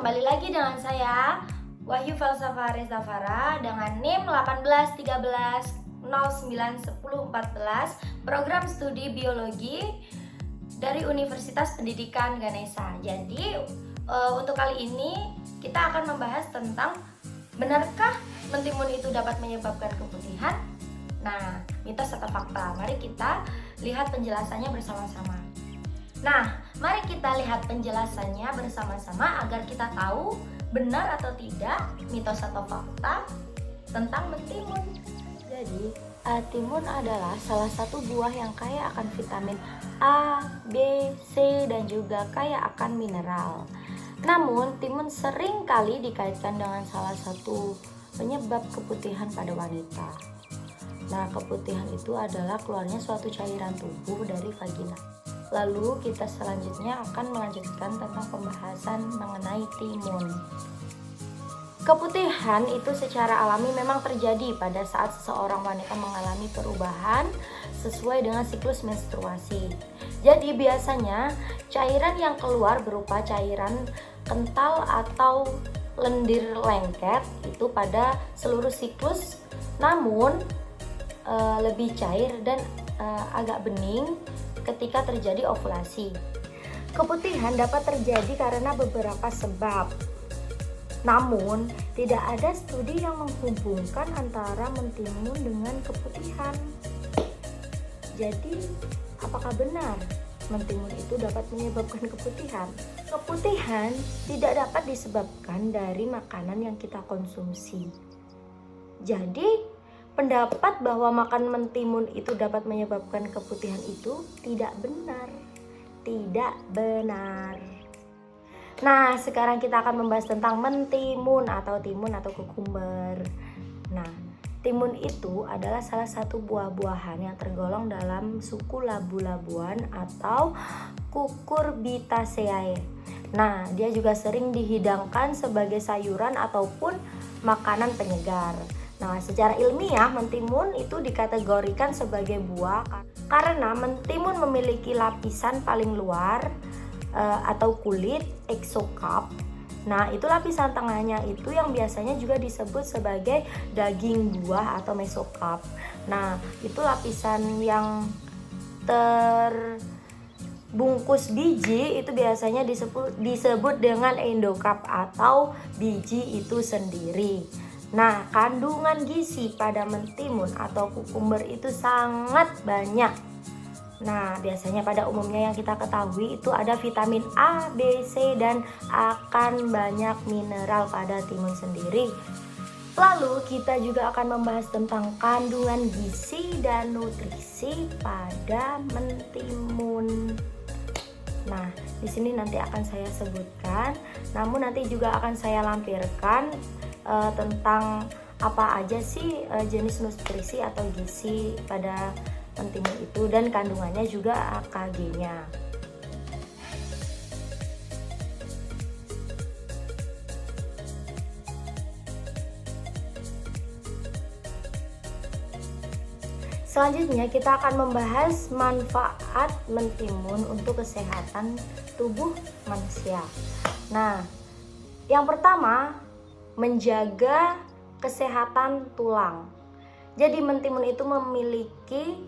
kembali lagi dengan saya Wahyu Falsafah Reza Farah dengan NIM 18 13 09 10 14 program studi biologi dari Universitas Pendidikan Ganesha. Jadi untuk kali ini kita akan membahas tentang benarkah mentimun itu dapat menyebabkan keputihan? Nah, mitos atau fakta? Mari kita lihat penjelasannya bersama-sama. Nah, mari kita lihat penjelasannya bersama-sama agar kita tahu benar atau tidak mitos atau fakta tentang mentimun. Jadi, timun adalah salah satu buah yang kaya akan vitamin A, B, C, dan juga kaya akan mineral. Namun, timun sering kali dikaitkan dengan salah satu penyebab keputihan pada wanita. Nah, keputihan itu adalah keluarnya suatu cairan tubuh dari vagina. Lalu kita selanjutnya akan melanjutkan tentang pembahasan mengenai timun. Keputihan itu secara alami memang terjadi pada saat seseorang wanita mengalami perubahan sesuai dengan siklus menstruasi. Jadi biasanya cairan yang keluar berupa cairan kental atau lendir lengket itu pada seluruh siklus, namun lebih cair dan agak bening ketika terjadi ovulasi. Keputihan dapat terjadi karena beberapa sebab. Namun, tidak ada studi yang menghubungkan antara mentimun dengan keputihan. Jadi, apakah benar mentimun itu dapat menyebabkan keputihan? Keputihan tidak dapat disebabkan dari makanan yang kita konsumsi. Jadi, pendapat bahwa makan mentimun itu dapat menyebabkan keputihan itu tidak benar. Tidak benar. Nah, sekarang kita akan membahas tentang mentimun atau timun atau kukumber. Nah, timun itu adalah salah satu buah-buahan yang tergolong dalam suku labu-labuan atau Cucurbitaceae. Nah, dia juga sering dihidangkan sebagai sayuran ataupun makanan penyegar. Nah, secara ilmiah mentimun itu dikategorikan sebagai buah karena mentimun memiliki lapisan paling luar atau kulit exocarp. Nah, itu lapisan tengahnya itu yang biasanya juga disebut sebagai daging buah atau mesocarp. Nah, itu lapisan yang terbungkus biji itu biasanya disebut dengan endocarp atau biji itu sendiri. Nah, kandungan gizi pada mentimun atau kukumber itu sangat banyak. Nah, biasanya pada umumnya yang kita ketahui itu ada vitamin A, B, C, dan akan banyak mineral pada timun sendiri. Lalu kita juga akan membahas tentang kandungan gizi dan nutrisi pada mentimun. Nah, di sini nanti akan saya sebutkan, namun nanti juga akan saya lampirkan tentang apa aja sih jenis nutrisi atau gizi pada mentimun itu dan kandungannya juga AKG-nya. Selanjutnya kita akan membahas manfaat mentimun untuk kesehatan tubuh manusia. Nah, yang pertama, menjaga kesehatan tulang. Jadi mentimun itu memiliki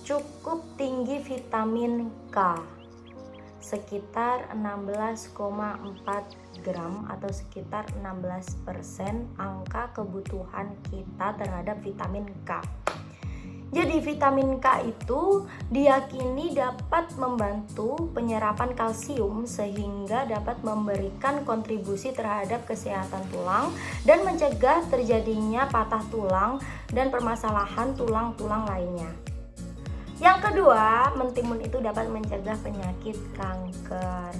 cukup tinggi vitamin K, sekitar 16,4 gram atau sekitar 16% angka kebutuhan kita terhadap vitamin K. Jadi vitamin K itu diyakini dapat membantu penyerapan kalsium sehingga dapat memberikan kontribusi terhadap kesehatan tulang dan mencegah terjadinya patah tulang dan permasalahan tulang-tulang lainnya. Yang kedua, mentimun itu dapat mencegah penyakit kanker.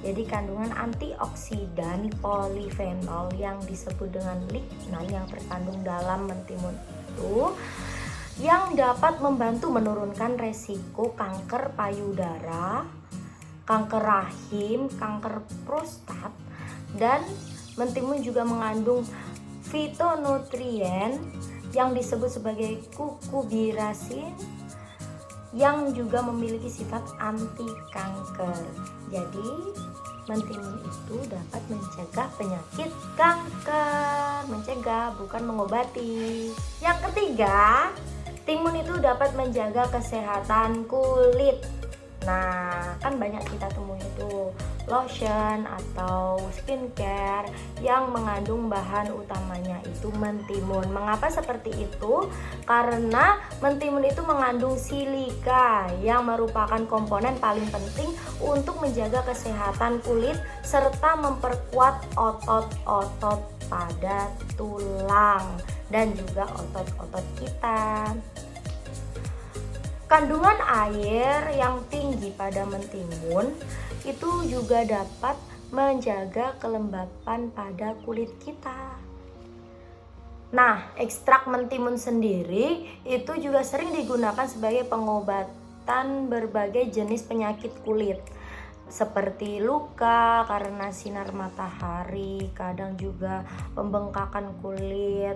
Jadi kandungan antioksidan polifenol yang disebut dengan lignan yang terkandung dalam mentimun itu yang dapat membantu menurunkan resiko kanker payudara, kanker rahim, kanker prostat, dan mentimun juga mengandung fitonutrien yang disebut sebagai cucurbitacin yang juga memiliki sifat anti kanker. Jadi mentimun itu dapat mencegah penyakit kanker. Mencegah, bukan mengobati. Yang ketiga, timun itu dapat menjaga kesehatan kulit. Nah, kan banyak kita temui itu lotion atau skincare yang mengandung bahan utamanya itu mentimun. Mengapa seperti itu? Karena mentimun itu mengandung silika yang merupakan komponen paling penting untuk menjaga kesehatan kulit serta memperkuat otot-otot pada tulang dan juga otot-otot kita. Kandungan air yang tinggi pada mentimun itu juga dapat menjaga kelembapan pada kulit kita. Nah, ekstrak mentimun sendiri itu juga sering digunakan sebagai pengobatan berbagai jenis penyakit kulit seperti luka karena sinar matahari, kadang juga pembengkakan kulit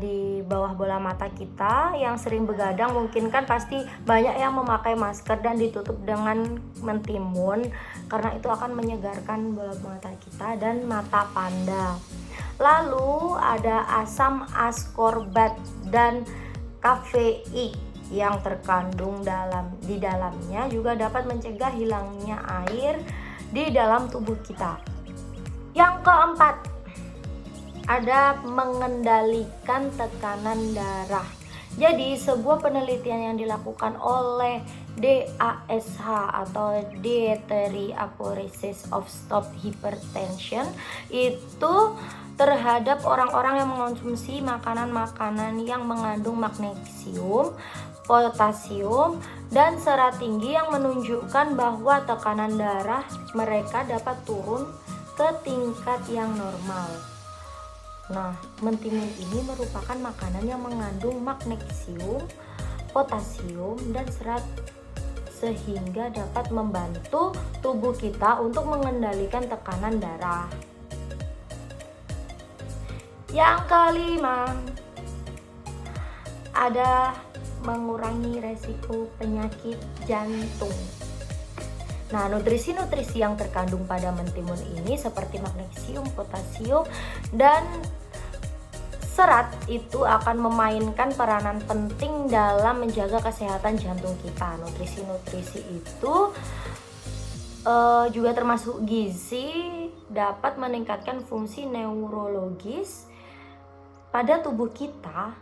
di bawah bola mata kita yang sering begadang. Mungkin kan pasti banyak yang memakai masker dan ditutup dengan mentimun karena itu akan menyegarkan bola mata kita dan mata panda. Lalu ada asam askorbat dan kafein yang terkandung di dalamnya juga dapat mencegah hilangnya air di dalam tubuh kita. Yang keempat, ada mengendalikan tekanan darah. Jadi sebuah penelitian yang dilakukan oleh DASH atau Dietary Aphoresis of Stop Hypertension itu terhadap orang-orang yang mengonsumsi makanan-makanan yang mengandung magnesium, potasium, dan serat tinggi yang menunjukkan bahwa tekanan darah mereka dapat turun ke tingkat yang normal. Nah, mentimun ini merupakan makanan yang mengandung magnesium, potasium, dan serat sehingga dapat membantu tubuh kita untuk mengendalikan tekanan darah. Yang kelima, ada mengurangi resiko penyakit jantung. Nah, nutrisi-nutrisi yang terkandung pada mentimun ini seperti magnesium, potasium, dan serat itu akan memainkan peranan penting dalam menjaga kesehatan jantung kita. Nutrisi-nutrisi itu juga termasuk gizi, dapat meningkatkan fungsi neurologis pada tubuh kita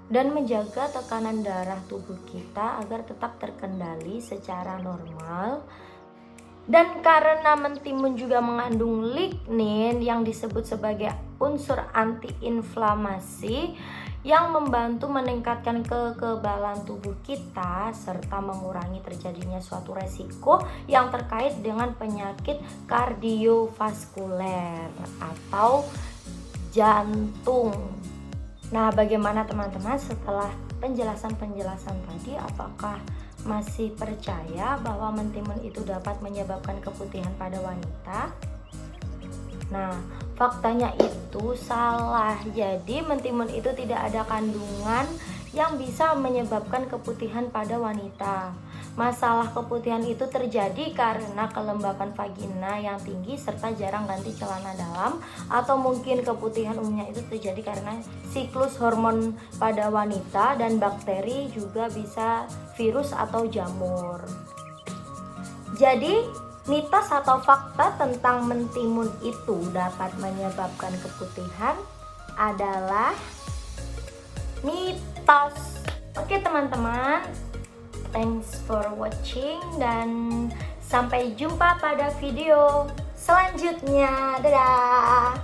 dan menjaga tekanan darah tubuh kita agar tetap terkendali secara normal. Dan karena mentimun juga mengandung lignin yang disebut sebagai unsur antiinflamasi yang membantu meningkatkan kekebalan tubuh kita serta mengurangi terjadinya suatu resiko yang terkait dengan penyakit kardiovaskuler atau jantung. Nah, bagaimana teman-teman setelah penjelasan-penjelasan tadi? Apakah masih percaya bahwa mentimun itu dapat menyebabkan keputihan pada wanita? Nah, faktanya itu salah. Jadi mentimun itu tidak ada kandungan yang bisa menyebabkan keputihan pada wanita. Masalah keputihan itu terjadi karena kelembapan vagina yang tinggi serta jarang ganti celana dalam, atau mungkin keputihan umumnya itu terjadi karena siklus hormon pada wanita, dan bakteri juga bisa virus atau jamur. Jadi mitos atau fakta tentang mentimun itu dapat menyebabkan keputihan adalah mitos. Oke teman-teman, thanks for watching dan sampai jumpa pada video selanjutnya. Dadah.